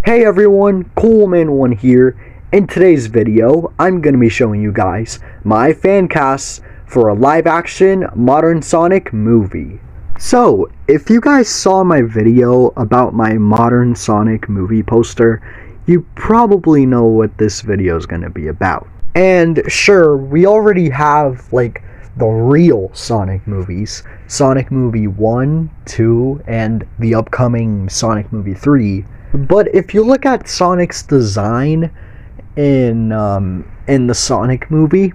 Hey everyone, Coolman1 here. In today's video, I'm going to be showing you guys my fan casts for a live-action modern Sonic movie. So, if you guys saw my video about my modern Sonic movie poster, you probably know what this video is going to be about. And sure, we already have, the real Sonic movies. Sonic Movie 1, 2, and the upcoming Sonic Movie 3. But if you look at Sonic's design in the Sonic movie,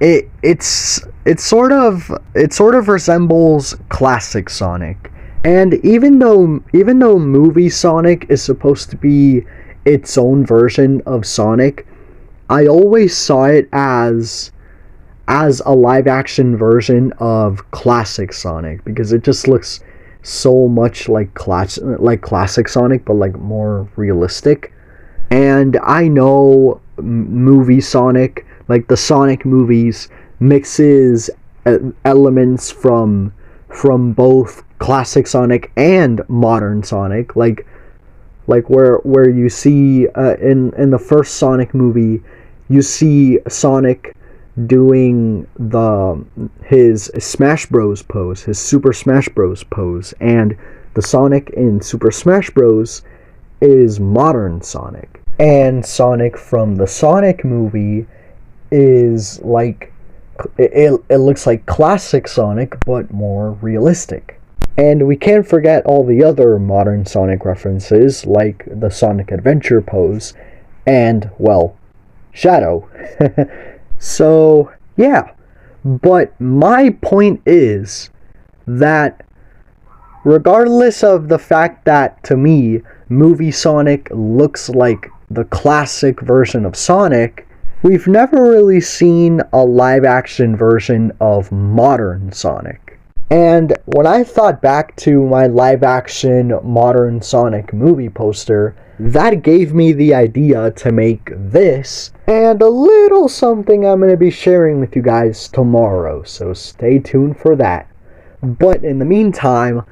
it sort of resembles classic Sonic. And even though movie Sonic is supposed to be its own version of Sonic, I always saw it as a live action version of classic Sonic, because it just looks so much like classic Sonic, but more realistic. And I know movie Sonic, the Sonic movies, mixes elements from both classic Sonic and modern Sonic, where you see in the first Sonic movie, you see Sonic doing his Smash Bros pose, his Super Smash Bros pose, and the Sonic in Super Smash Bros is modern Sonic. And Sonic from the Sonic movie is it looks like classic Sonic, but more realistic. And we can't forget all the other modern Sonic references, like the Sonic Adventure pose, and, well, Shadow. So, yeah. But my point is that regardless of the fact that, to me, movie Sonic looks like the classic version of Sonic, we've never really seen a live-action version of modern Sonic. And when I thought back to my live-action modern Sonic movie poster, that gave me the idea to make this, and a little something I'm going to be sharing with you guys tomorrow, so stay tuned for that. But in the meantime,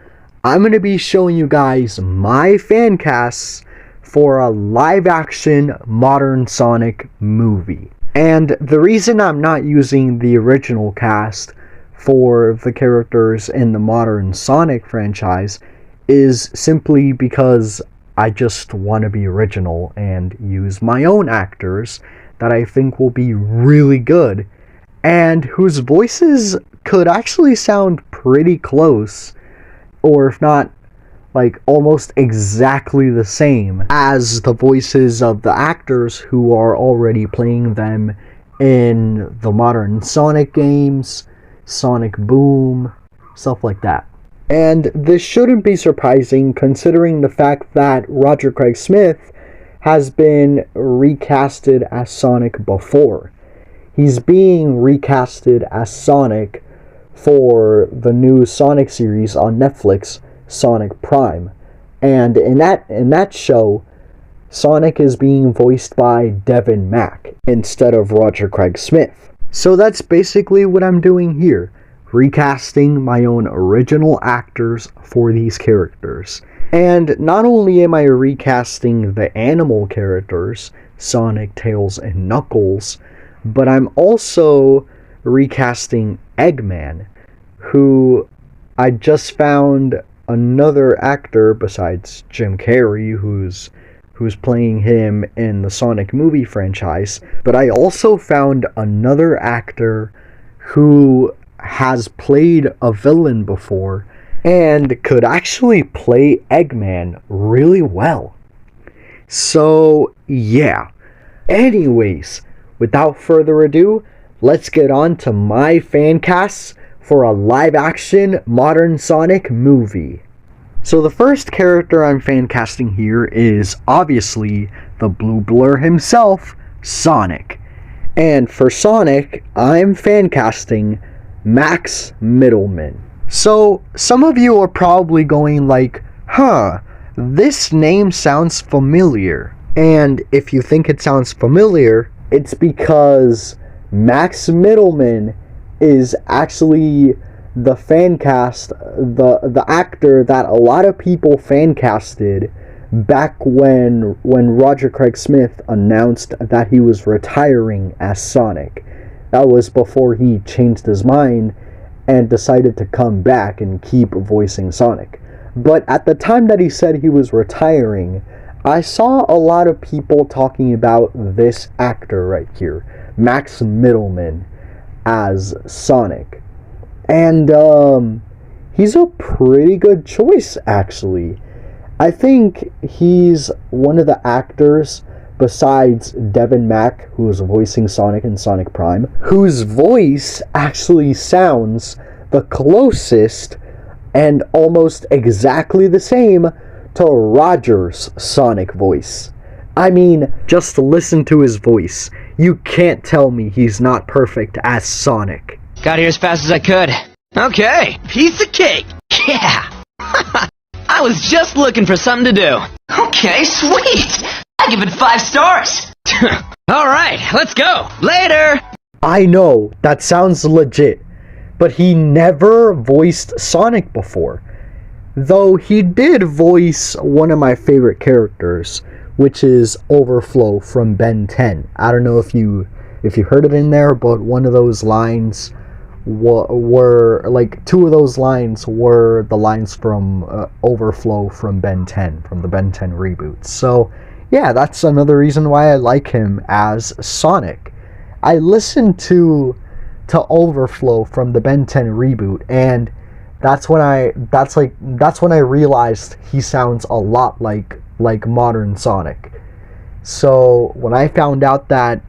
I'm going to be showing you guys my fan casts for a live-action modern Sonic movie. And the reason I'm not using the original cast for the characters in the modern Sonic franchise is simply because I just want to be original and use my own actors that I think will be really good, and whose voices could actually sound pretty close, or if not, almost exactly the same as the voices of the actors who are already playing them in the modern Sonic games, Sonic Boom, stuff like that. And this shouldn't be surprising considering the fact that Roger Craig Smith has been recasted as Sonic before. He's being recasted as Sonic for the new Sonic series on Netflix, Sonic Prime. And in that show, Sonic is being voiced by Devin Mack instead of Roger Craig Smith. So that's basically what I'm doing here. Recasting my own original actors for these characters. And not only am I recasting the animal characters, Sonic, Tails, and Knuckles, but I'm also recasting Eggman, who I just found another actor besides Jim Carrey who's playing him in the Sonic movie franchise, but I also found another actor who has played a villain before and could actually play Eggman really well. So, yeah. Anyways, without further ado, let's get on to my fan casts for a live-action modern Sonic movie. So the first character I'm fan casting here is obviously the blue blur himself, Sonic. And for Sonic, I'm fan casting Max Mittelman. So, some of you are probably going this name sounds familiar. And if you think it sounds familiar, it's because Max Mittelman is actually the fan cast, the actor that a lot of people fan casted back when Roger Craig Smith announced that he was retiring as Sonic. That was before he changed his mind and decided to come back and keep voicing Sonic. But at the time that he said he was retiring, I saw a lot of people talking about this actor right here, Max Mittelman, as Sonic. And he's a pretty good choice, actually. I think he's one of the actors, besides Devin Mack, who is voicing Sonic in Sonic Prime, whose voice actually sounds the closest and almost exactly the same to Roger's Sonic voice. I mean, just listen to his voice. You can't tell me he's not perfect as Sonic. Got here as fast as I could. Okay, piece of cake. Yeah. I was just looking for something to do. Okay, sweet. I give it 5 stars. All right, let's go. Later. I know, that sounds legit, but he never voiced Sonic before. Though he did voice one of my favorite characters, which is Overflow from Ben 10. I don't know if you heard it in there, but one of those lines were like, 2 of those lines were the lines from Overflow from Ben 10, from the Ben 10 reboot. So yeah, that's another reason why I like him as Sonic. I listened to Overflow from the Ben 10 reboot, and that's when I realized he sounds a lot like modern Sonic. So when I found out that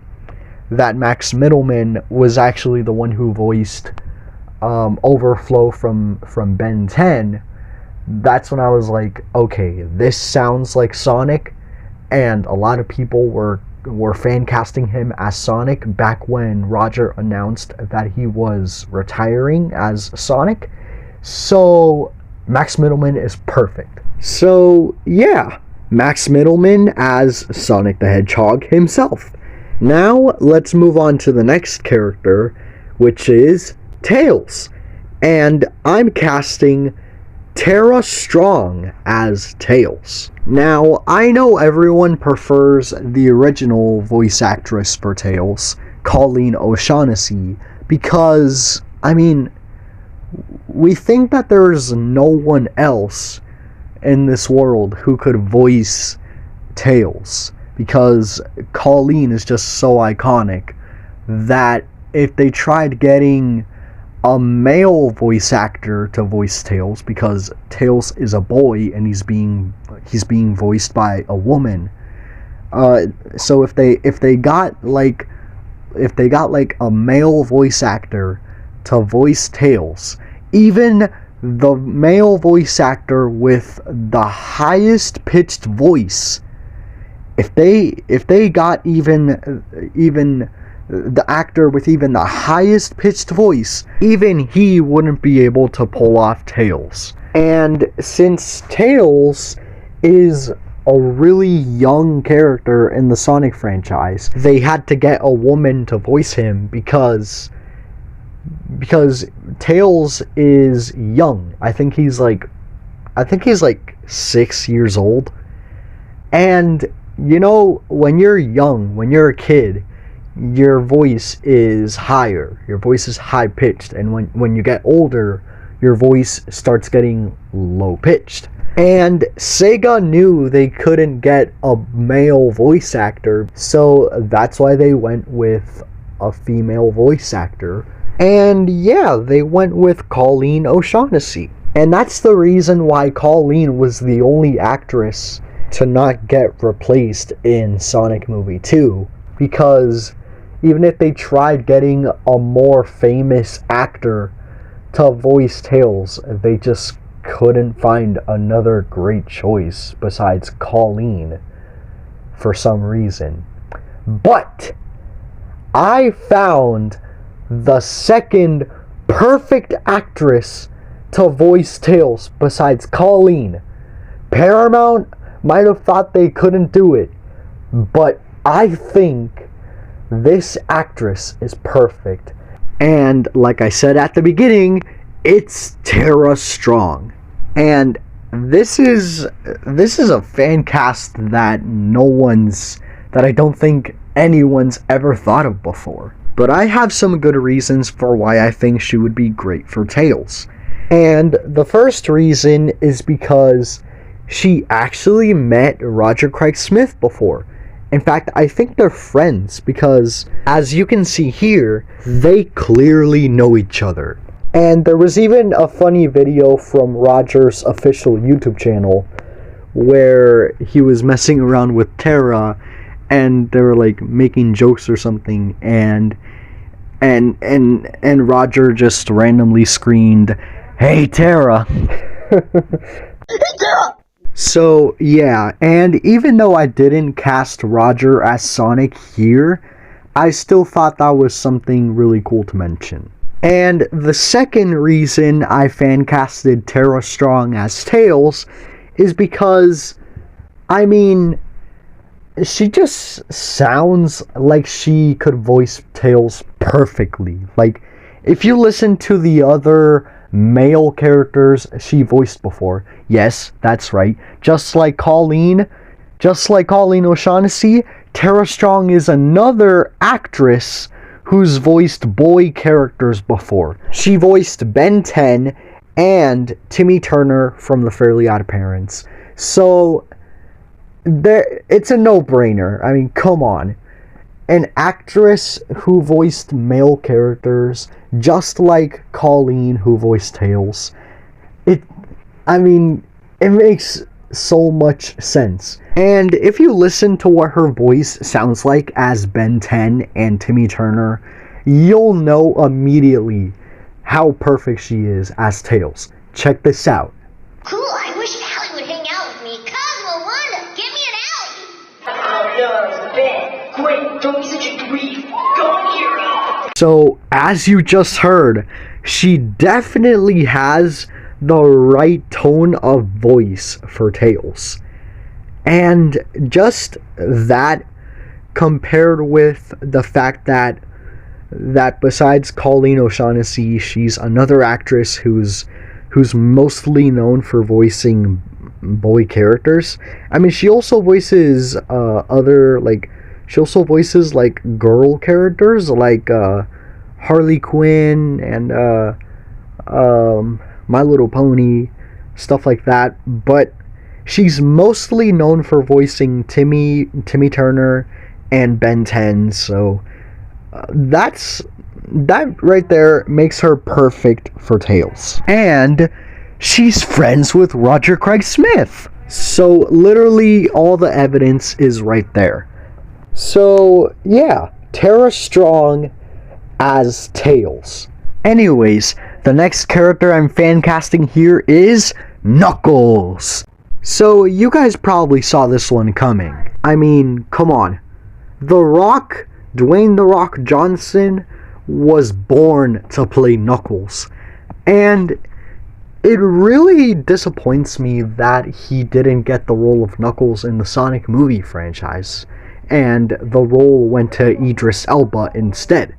Max Mittelman was actually the one who voiced Overflow from Ben 10, that's when I was like, okay, this sounds like Sonic. And a lot of people were fan casting him as Sonic back when Roger announced that he was retiring as Sonic. So Max Mittelman is perfect. So yeah, Max Mittelman as Sonic the Hedgehog himself. Now let's move on to the next character, which is Tails. And I'm casting Tara Strong as Tails. Now, I know everyone prefers the original voice actress for Tails, Colleen O'Shaughnessy, because, I mean, we think that there's no one else in this world who could voice Tails, because Colleen is just so iconic that if they tried getting a male voice actor to voice Tails, because Tails is a boy and he's being voiced by a woman, so if they got like a male voice actor to voice Tails, even the male voice actor with the highest pitched voice, if they got even the actor with even the highest pitched voice, even he wouldn't be able to pull off Tails. And since Tails is a really young character in the Sonic franchise, they had to get a woman to voice him because Tails is young. I think he's like 6 years old. And you know, when you're young, when you're a kid, your voice is higher. Your voice is high pitched, and when you get older, your voice starts getting low pitched. And Sega knew they couldn't get a male voice actor, so that's why they went with a female voice actor. And yeah, they went with Colleen O'Shaughnessy. And that's the reason why Colleen was the only actress to not get replaced in Sonic Movie 2, because even if they tried getting a more famous actor to voice Tails, they just couldn't find another great choice besides Colleen for some reason. But I found the second perfect actress to voice Tails besides Colleen. Paramount might have thought they couldn't do it, but I think this actress is perfect. And like I said at the beginning, it's Tara Strong. And this is a fan cast that I don't think anyone's ever thought of before. But I have some good reasons for why I think she would be great for Tails. And the first reason is because she actually met Roger Craig Smith before. In fact, I think they're friends because, as you can see here, they clearly know each other. And there was even a funny video from Roger's official YouTube channel where he was messing around with Terra and they were like making jokes or something, and Roger just randomly screamed, "Hey Terra!" Hey Terra! So yeah, and even though I didn't cast Roger as Sonic here, I still thought that was something really cool to mention. And the second reason I fan casted Tara Strong as Tails is because, I mean, she just sounds like she could voice Tails perfectly. Like, if you listen to the other male characters she voiced before, yes, that's right, just like Colleen O'Shaughnessy, Tara Strong is another actress who's voiced boy characters before. She voiced Ben 10 and Timmy Turner from The Fairly Odd Parents. So it's a no-brainer. I mean, come on. An actress who voiced male characters, just like Colleen who voiced Tails. It makes so much sense. And if you listen to what her voice sounds like as Ben 10 and Timmy Turner, you'll know immediately how perfect she is as Tails. Check this out. Cool, I wish Allie would hang out with me. Cosmo, Wanda, get me an Allie! I love Ben. Great, don't be such a dweeb. Go hero! So, as you just heard, she definitely has the right tone of voice for Tails. And just that, compared with the fact that besides Colleen O'Shaughnessy, she's another actress who's mostly known for voicing boy characters. I mean, she also voices girl characters like Harley Quinn and My Little Pony, stuff like that. But she's mostly known for voicing Timmy Turner and Ben 10. So that right there makes her perfect for Tails. And she's friends with Roger Craig Smith. So literally all the evidence is right there. So yeah, Tara Strong as Tails. Anyways, the next character I'm fan casting here is Knuckles. So you guys probably saw this one coming. I mean, come on. Dwayne "The Rock" Johnson was born to play Knuckles. And it really disappoints me that he didn't get the role of Knuckles in the Sonic movie franchise, and the role went to Idris Elba instead.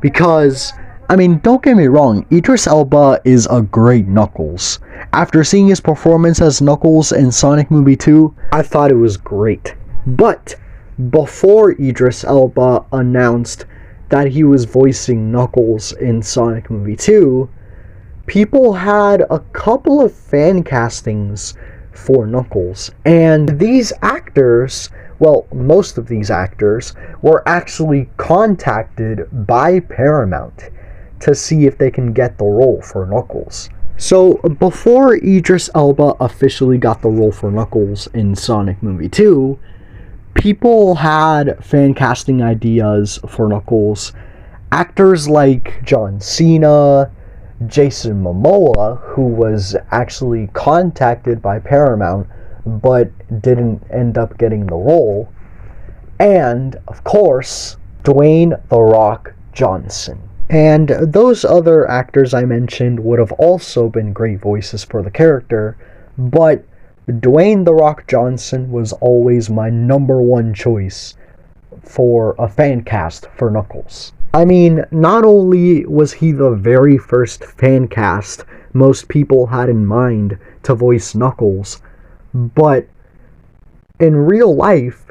Because, I mean, don't get me wrong, Idris Elba is a great Knuckles. After seeing his performance as Knuckles in Sonic Movie 2, I thought it was great. But before Idris Elba announced that he was voicing Knuckles in Sonic Movie 2, people had a couple of fan castings for Knuckles. And these actors, well, most of these actors, were actually contacted by Paramount to see if they can get the role for Knuckles. So, before Idris Elba officially got the role for Knuckles in Sonic Movie 2, people had fan casting ideas for Knuckles. Actors like John Cena, Jason Momoa, who was actually contacted by Paramount but didn't end up getting the role, and, of course, Dwayne "The Rock" Johnson. And those other actors I mentioned would have also been great voices for the character, but Dwayne "The Rock" Johnson was always my number one choice for a fan cast for Knuckles. I mean, not only was he the very first fan cast most people had in mind to voice Knuckles. But in real life,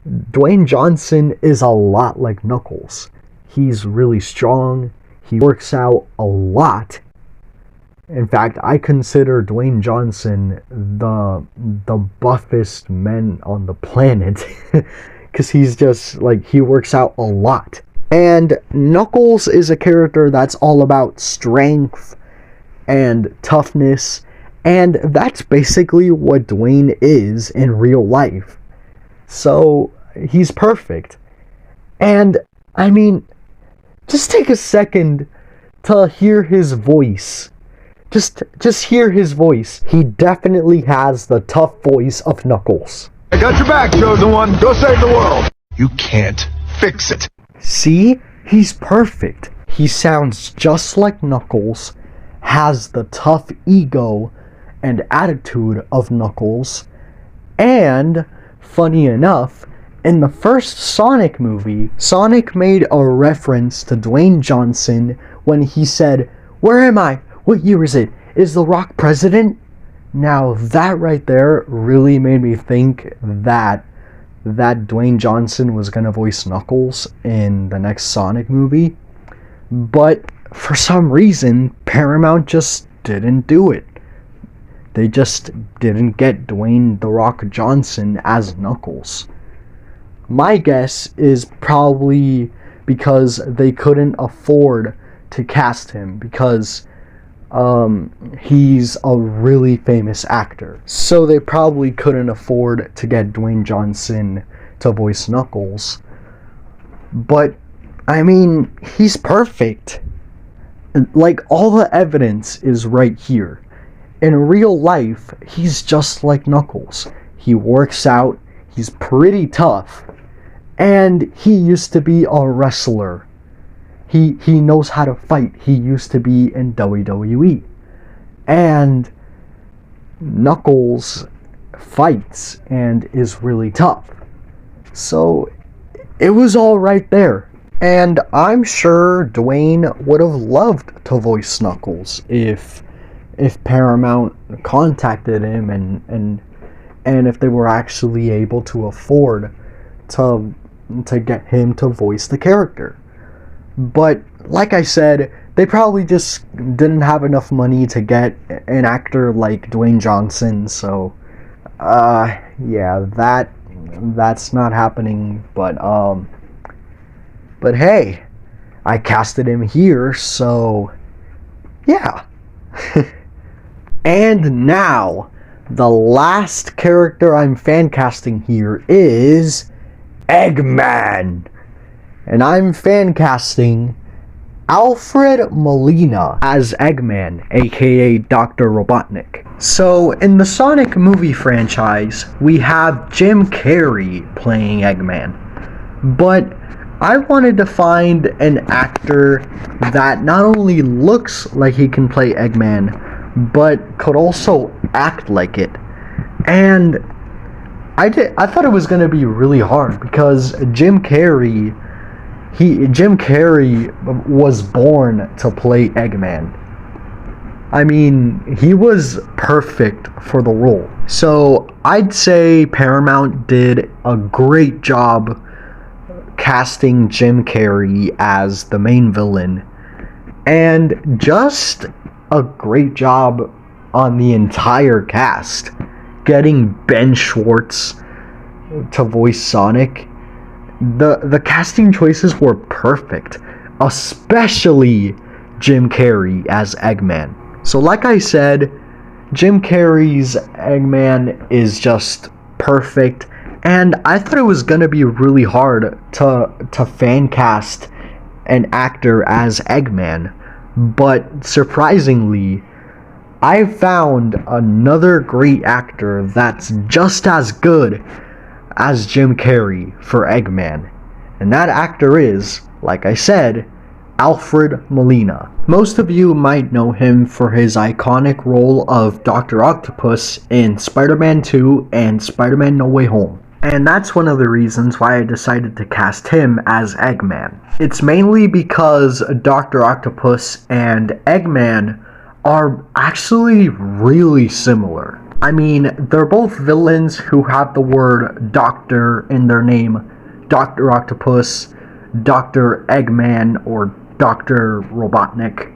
Dwayne Johnson is a lot like Knuckles. He's really strong. He works out a lot. In fact, I consider Dwayne Johnson the buffest man on the planet. Because he's just, like, he works out a lot. And Knuckles is a character that's all about strength and toughness. And that's basically what Dwayne is in real life. So, he's perfect. And, I mean, just take a second to hear his voice. Just hear his voice. He definitely has the tough voice of Knuckles. I got your back, chosen one. Go save the world. You can't fix it. See? He's perfect. He sounds just like Knuckles, has the tough ego and attitude of Knuckles, and, funny enough, in the first Sonic movie, Sonic made a reference to Dwayne Johnson when he said, "Where am I? What year is it? Is The Rock president?" Now, that right there really made me think that Dwayne Johnson was going to voice Knuckles in the next Sonic movie. But for some reason, Paramount just didn't do it. They just didn't get Dwayne "The Rock" Johnson as Knuckles. My guess is probably because they couldn't afford to cast him, because he's a really famous actor. So they probably couldn't afford to get Dwayne Johnson to voice Knuckles. But, I mean, he's perfect. Like, all the evidence is right here. In real life, he's just like Knuckles. He works out, he's pretty tough, and he used to be a wrestler. He knows how to fight. He used to be in WWE. And Knuckles fights and is really tough. So it was all right there. And I'm sure Dwayne would have loved to voice Knuckles if Paramount contacted him and if they were actually able to afford to get him to voice the character. But, like I said, they probably just didn't have enough money to get an actor like Dwayne Johnson, so, yeah, that's not happening, but hey, I casted him here, so, yeah. And now, the last character I'm fan casting here is Eggman. And I'm fan casting Alfred Molina as Eggman, aka Dr. Robotnik. So, in the Sonic movie franchise, we have Jim Carrey playing Eggman. But I wanted to find an actor that not only looks like he can play Eggman, but could also act like it. And I thought it was going to be really hard, because Jim Carrey was born to play Eggman. I mean, he was perfect for the role. So I'd say Paramount did a great job casting Jim Carrey as the main villain, and just a great job on the entire cast. Getting Ben Schwartz to voice Sonic. The casting choices were perfect, especially Jim Carrey as Eggman. So like I said, Jim Carrey's Eggman is just perfect, and I thought it was gonna be really hard to fan cast an actor as Eggman, but surprisingly, I found another great actor that's just as good as Jim Carrey for Eggman. And that actor is, like I said, Alfred Molina. Most of you might know him for his iconic role of Dr. Octopus in Spider-Man 2 and Spider-Man No Way Home. And that's one of the reasons why I decided to cast him as Eggman. It's mainly because Dr. Octopus and Eggman are actually really similar. I mean, they're both villains who have the word Doctor in their name. Dr. Octopus, Dr. Eggman, or Dr. Robotnik.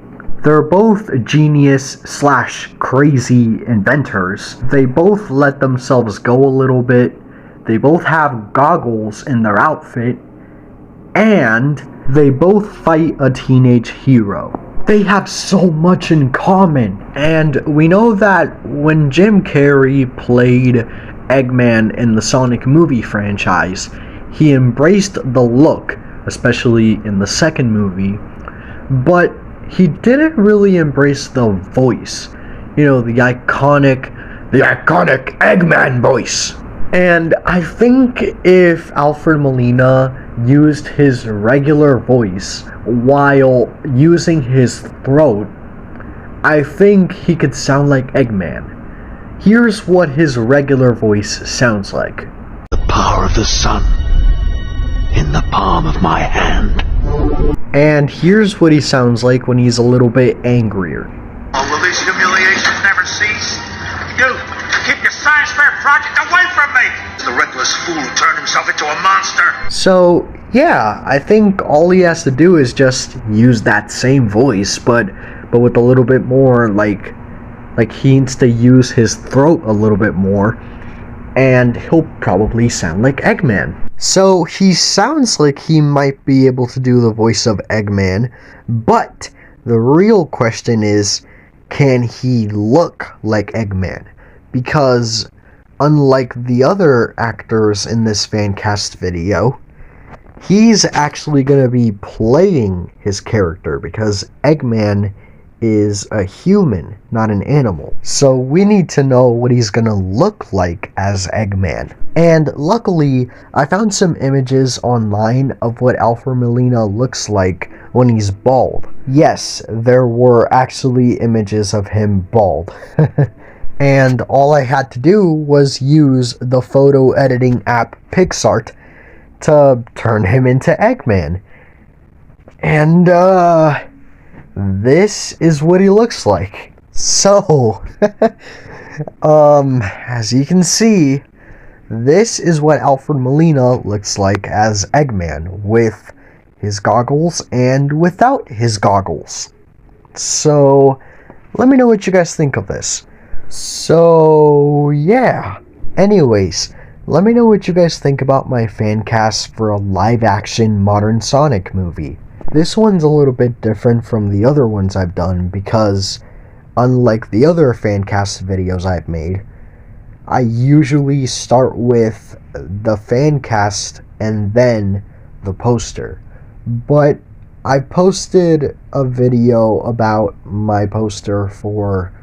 They're both genius / crazy inventors. They both let themselves go a little bit. They both have goggles in their outfit. And they both fight a teenage hero. They have so much in common. And we know that when Jim Carrey played Eggman in the Sonic movie franchise, he embraced the look, especially in the second movie, but he didn't really embrace the voice. You know, the iconic Eggman voice. And I think if Alfred Molina used his regular voice while using his throat, I think he could sound like Eggman. Here's what his regular voice sounds like. The power of the sun in the palm of my hand. And here's what he sounds like when he's a little bit angrier. Oh, will these humiliations never cease? You, keep your science fair project away from me! The reckless fool turned himself into a monster! So, yeah, I think all he has to do is just use that same voice, but with a little bit more, like he needs to use his throat a little bit more, and he'll probably sound like Eggman. So he sounds like he might be able to do the voice of Eggman, but the real question is, can he look like Eggman? Because unlike the other actors in this Fancast video, he's actually going to be playing his character, because Eggman is a human, not an animal. So we need to know what he's gonna look like as Eggman. And luckily, I found some images online of what Alfred Molina looks like when he's bald. Yes, there were actually images of him bald. And all I had to do was use the photo editing app PixArt to turn him into Eggman. And, this is what he looks like. So, as you can see, this is what Alfred Molina looks like as Eggman, with his goggles and without his goggles. So, let me know what you guys think of this. So, yeah. Anyways, let me know what you guys think about my fan cast for a live-action modern Sonic movie. This one's a little bit different from the other ones I've done because, unlike the other Fancast videos I've made, I usually start with the Fancast and then the poster. But I posted a video about my poster for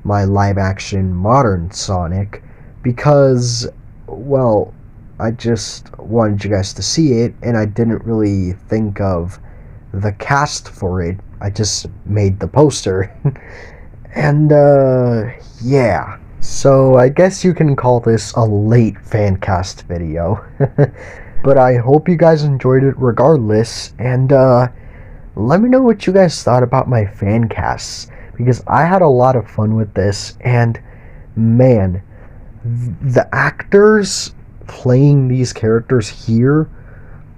my live-action modern Sonic because, well, I just wanted you guys to see it, and I didn't really think of the cast for it. I just made the poster. And yeah, so I guess you can call this a late Fancast video. But I hope you guys enjoyed it regardless, and let me know what you guys thought about my Fancasts, because I had a lot of fun with this. And man, the actors playing these characters here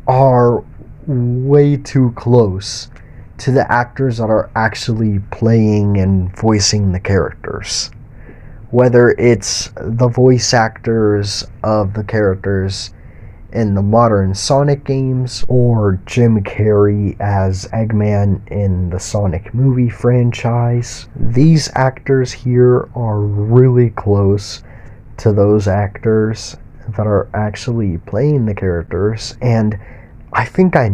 are way too close to the actors that are actually playing and voicing the characters. Whether it's the voice actors of the characters in the modern Sonic games, or Jim Carrey as Eggman in the Sonic movie franchise, these actors here are really close to those actors that are actually playing the characters, and I think I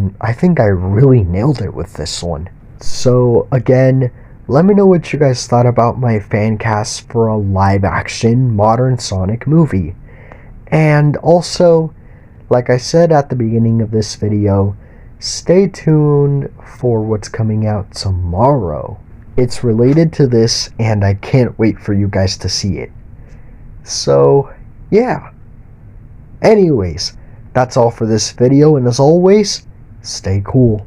really nailed it with this one. So again, let me know what you guys thought about my fan cast for a live-action modern Sonic movie. And also, like I said at the beginning of this video, stay tuned for what's coming out tomorrow. It's related to this, and I can't wait for you guys to see it. So, yeah. Anyways, that's all for this video, and as always, stay cool.